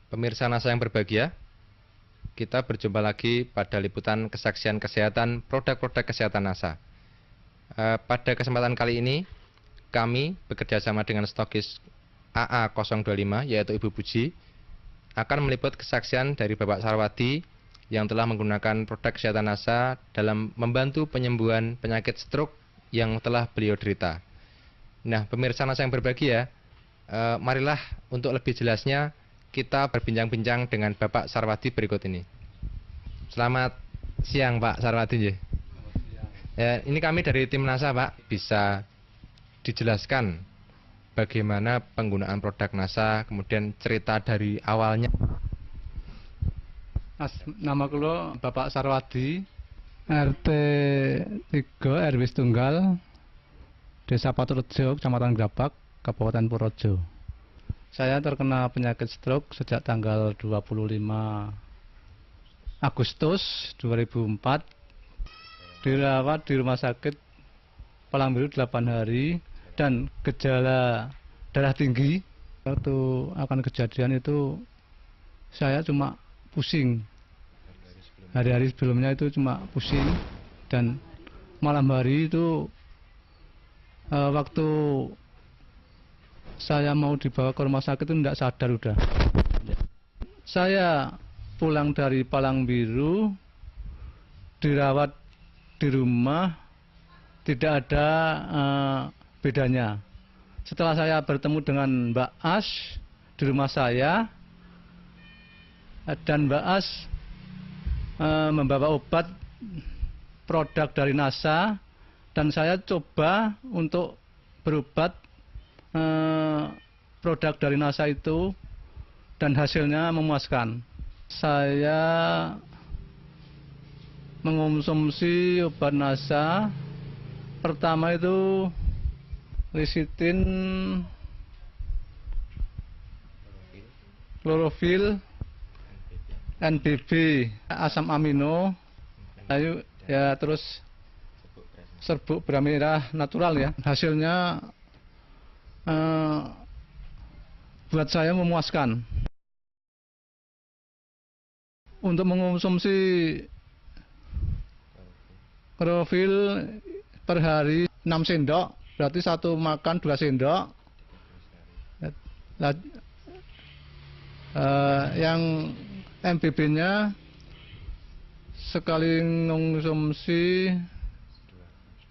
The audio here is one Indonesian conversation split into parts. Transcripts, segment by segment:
Pemirsa NASA yang berbahagia, kita berjumpa lagi pada liputan kesaksian kesehatan produk-produk kesehatan NASA. Pada kesempatan kali ini, kami bekerja sama dengan stokis AA025, yaitu Ibu Puji, akan meliput kesaksian dari Bapak Sarwadi yang telah menggunakan produk kesehatan NASA dalam membantu penyembuhan penyakit stroke yang telah beliau derita. Nah, pemirsa NASA yang berbahagia, marilah untuk lebih jelasnya kita berbincang-bincang dengan Bapak Sarwadi berikut ini. Selamat siang Pak Sarwadi. Ya, ini kami dari tim NASA Pak. Bisa dijelaskan bagaimana penggunaan produk NASA, kemudian cerita dari awalnya. Nama kulo Bapak Sarwadi, RT 3 RW Tunggal, Desa Paturejo, Kecamatan Grabak, Kabupaten Purworejo. Saya terkena penyakit stroke sejak tanggal 25 Agustus 2004. Dirawat di rumah sakit Palangbiru 8 hari dan gejala darah tinggi. Waktu akan kejadian itu saya cuma pusing. Hari-hari sebelumnya itu cuma pusing, dan malam hari itu waktu saya mau dibawa ke rumah sakit itu tidak sadar udah. Saya pulang dari Palangbiru, dirawat di rumah, tidak ada bedanya. Setelah saya bertemu dengan Mbak As di rumah saya, dan Mbak As membawa obat produk dari NASA, dan saya coba untuk berobat produk dari NASA itu, dan hasilnya memuaskan. Saya mengonsumsi obat NASA pertama itu lecitin, klorofil, NBB, asam amino, ayo ya, terus serbuk beras merah natural ya. Hasilnya buat saya memuaskan. Untuk mengonsumsi klorofil per hari 6 sendok, berarti satu makan 2 sendok. Yang MBB-nya sekali mengonsumsi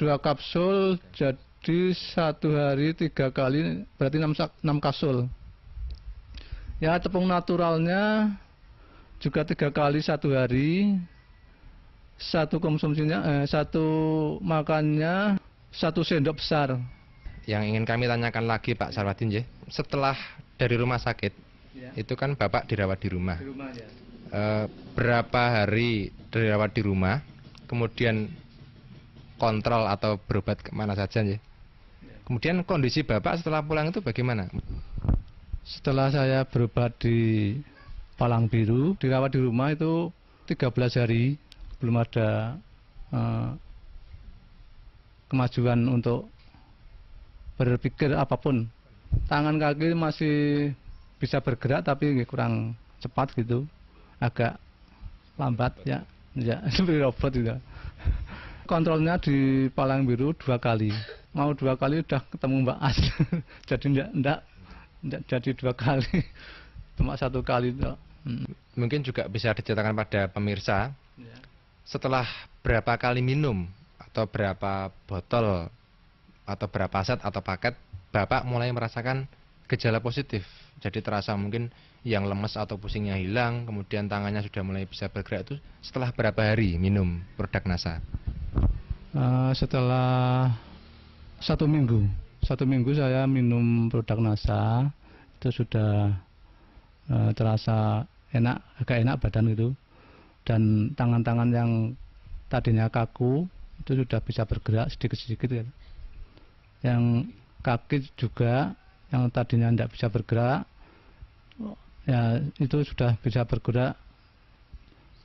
2 kapsul, jadi satu hari 3 kali, berarti 6 kapsul. Ya, tepung naturalnya juga 3 kali satu hari. Satu konsumsinya, satu makannya 1 sendok besar. Yang ingin kami tanyakan lagi Pak Sarwadi, setelah dari rumah sakit, ya, itu kan Bapak dirawat di rumah. Di rumah ya. Berapa hari dirawat di rumah, kemudian kontrol atau berobat kemana saja ya? Kemudian kondisi Bapak setelah pulang itu bagaimana? Setelah saya berobat di Palangbiru, dirawat di rumah itu 13 hari, belum ada kemajuan untuk berpikir apapun. Tangan kaki masih bisa bergerak tapi kurang cepat gitu, agak lambat ya, seperti robot gitu. Kontrolnya di Palangbiru 2 kali, mau 2 kali udah ketemu Mbak As. Jadi enggak jadi 2 kali, cuma 1 kali itu. Mungkin juga bisa diceritakan pada pemirsa, ya, setelah berapa kali minum atau berapa botol atau berapa set atau paket Bapak mulai merasakan gejala positif. Jadi terasa mungkin yang lemes atau pusingnya hilang, kemudian tangannya sudah mulai bisa bergerak, itu setelah berapa hari minum produk NASA? Setelah 1 minggu. 1 minggu saya minum produk NASA, itu sudah terasa enak, agak enak badan gitu, dan tangan-tangan yang tadinya kaku itu sudah bisa bergerak sedikit-sedikit ya. Yang kaki juga yang tadinya tidak bisa bergerak ya, itu sudah bisa bergerak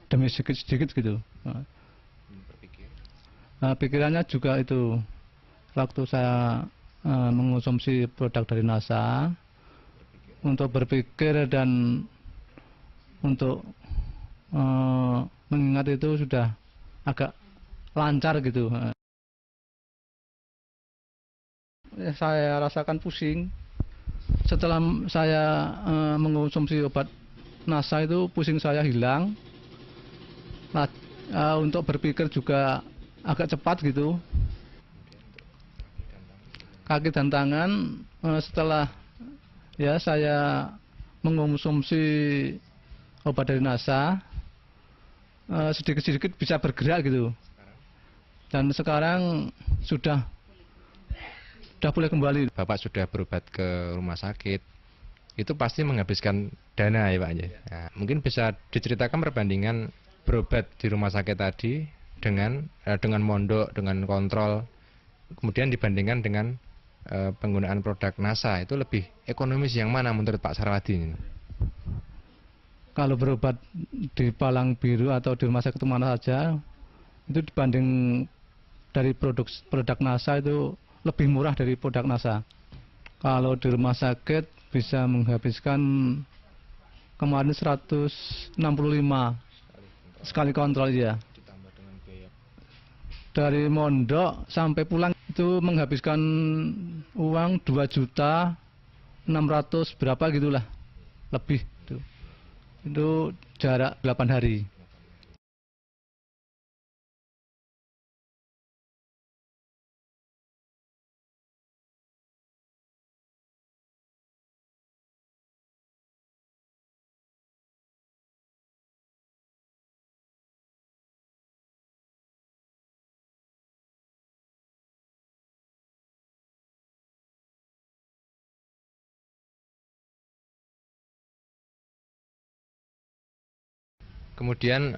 demi sedikit-sedikit gitu. Pikirannya juga itu, waktu saya mengonsumsi produk dari NASA, untuk berpikir dan untuk mengingat itu sudah agak lancar gitu. Saya rasakan pusing setelah saya mengonsumsi obat NASA itu, pusing saya hilang. Untuk berpikir juga agak cepat gitu. Kaki dan tangan setelah ya saya mengonsumsi obat dari NASA, sedikit-sedikit bisa bergerak gitu. Dan sekarang sudah boleh kembali. Bapak sudah berobat ke rumah sakit, itu pasti menghabiskan dana ya Pak. Nah, mungkin bisa diceritakan perbandingan berobat di rumah sakit tadi dengan mondok, dengan kontrol, kemudian dibandingkan dengan penggunaan produk NASA, itu lebih ekonomis yang mana menurut Pak Sarwadi? Kalau berobat di Palang Biru atau di rumah sakit mana saja, itu dibanding dari produk NASA itu lebih murah dari produk NASA. Kalau di rumah sakit bisa menghabiskan kemarin 165 sekali kontrol ya. Dari mondok sampai pulang itu menghabiskan uang 2.600.000 berapa gitulah, lebih itu. Itu jarak 8 hari. Kemudian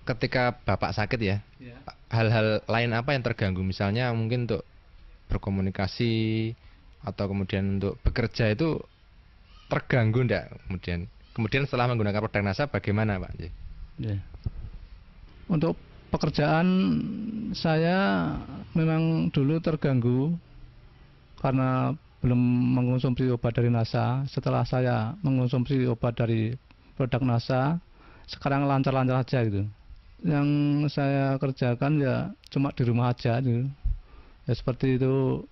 ketika Bapak sakit ya, hal-hal lain apa yang terganggu? Misalnya mungkin untuk berkomunikasi atau kemudian untuk bekerja itu terganggu enggak? Kemudian setelah menggunakan produk NASA bagaimana Pak? Ya. Untuk pekerjaan saya memang dulu terganggu karena belum mengonsumsi obat dari NASA. Setelah saya mengonsumsi obat dari produk NASA, sekarang lancar-lancar aja gitu. Yang saya kerjakan ya cuma di rumah aja gitu. Ya seperti itu,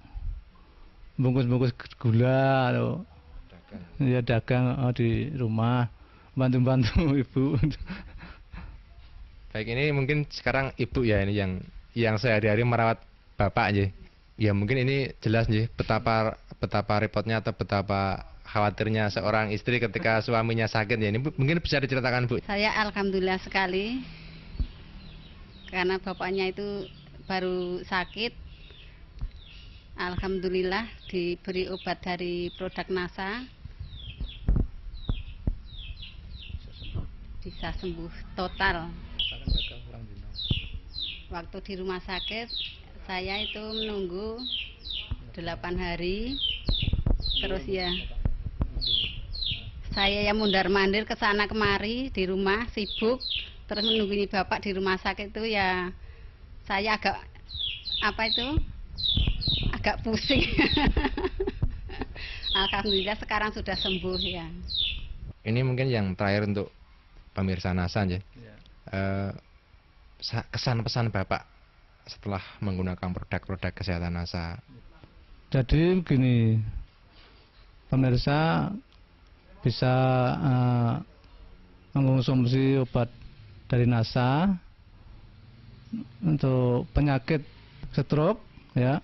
bungkus-bungkus gula atau ya dagang di rumah, bantu-bantu ibu. Baik, ini mungkin sekarang ibu ya ini yang sehari-hari merawat Bapak aja. Ya mungkin ini jelas nih betapa repotnya atau betapa khawatirnya seorang istri ketika suaminya sakit ya. Ini mungkin bisa diceritakan Bu. Saya alhamdulillah sekali karena bapaknya itu baru sakit. Alhamdulillah diberi obat dari produk NASA, bisa sembuh total. Waktu di rumah sakit saya itu menunggu 8 hari, terus ya saya yang mundar-mandir ke sana kemari di rumah, sibuk, terus menunggu bapak di rumah sakit itu ya saya agak pusing. Alhamdulillah sekarang sudah sembuh ya. Ini mungkin yang terakhir untuk pemirsa NASA ya. Kesan pesan Bapak setelah menggunakan produk-produk kesehatan NASA. Jadi begini, pemirsa bisa mengonsumsi obat dari NASA untuk penyakit stroke ya,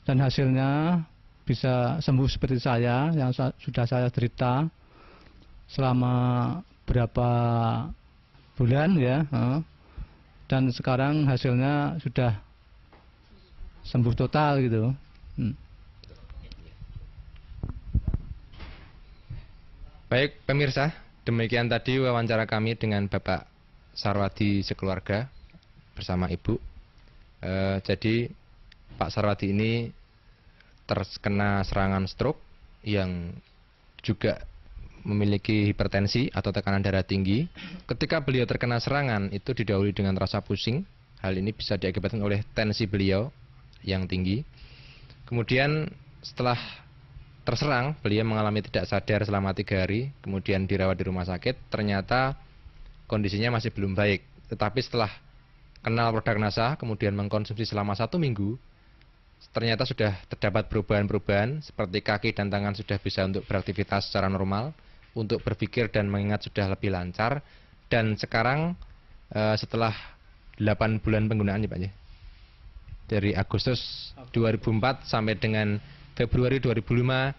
dan hasilnya bisa sembuh seperti saya yang sudah saya derita selama berapa bulan ya, dan sekarang hasilnya sudah sembuh total gitu. Baik pemirsa, demikian tadi wawancara kami dengan Bapak Sarwadi sekeluarga bersama Ibu. Jadi Pak Sarwadi ini terkena serangan stroke yang juga memiliki hipertensi atau tekanan darah tinggi. Ketika beliau terkena serangan itu didahului dengan rasa pusing. Hal ini bisa diakibatkan oleh tensi beliau yang tinggi. Kemudian setelah terserang, beliau mengalami tidak sadar selama 3 hari, kemudian dirawat di rumah sakit. Ternyata kondisinya masih belum baik. Tetapi setelah kenal produk NASA, kemudian mengkonsumsi selama 1 minggu, ternyata sudah terdapat perubahan-perubahan, seperti kaki dan tangan sudah bisa untuk beraktivitas secara normal, untuk berpikir dan mengingat sudah lebih lancar. Dan sekarang setelah 8 bulan penggunaan ya Pak ya, dari Agustus 2004 sampai dengan Februari 2005,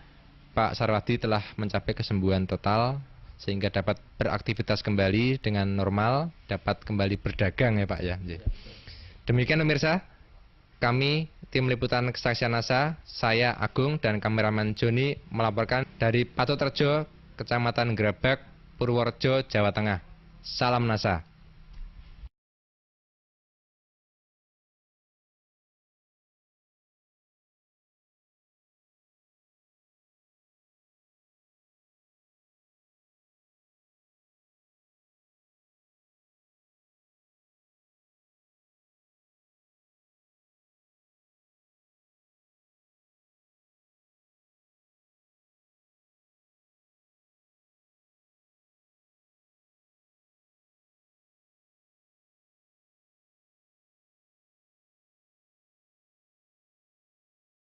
Pak Sarwadi telah mencapai kesembuhan total sehingga dapat beraktivitas kembali dengan normal, dapat kembali berdagang ya Pak ya. Demikian pemirsa, kami tim liputan kesaksian NASA, saya Agung dan kameramen Joni melaporkan dari Paturejo, Kecamatan Grabak, Purworejo, Jawa Tengah. Salam NASA.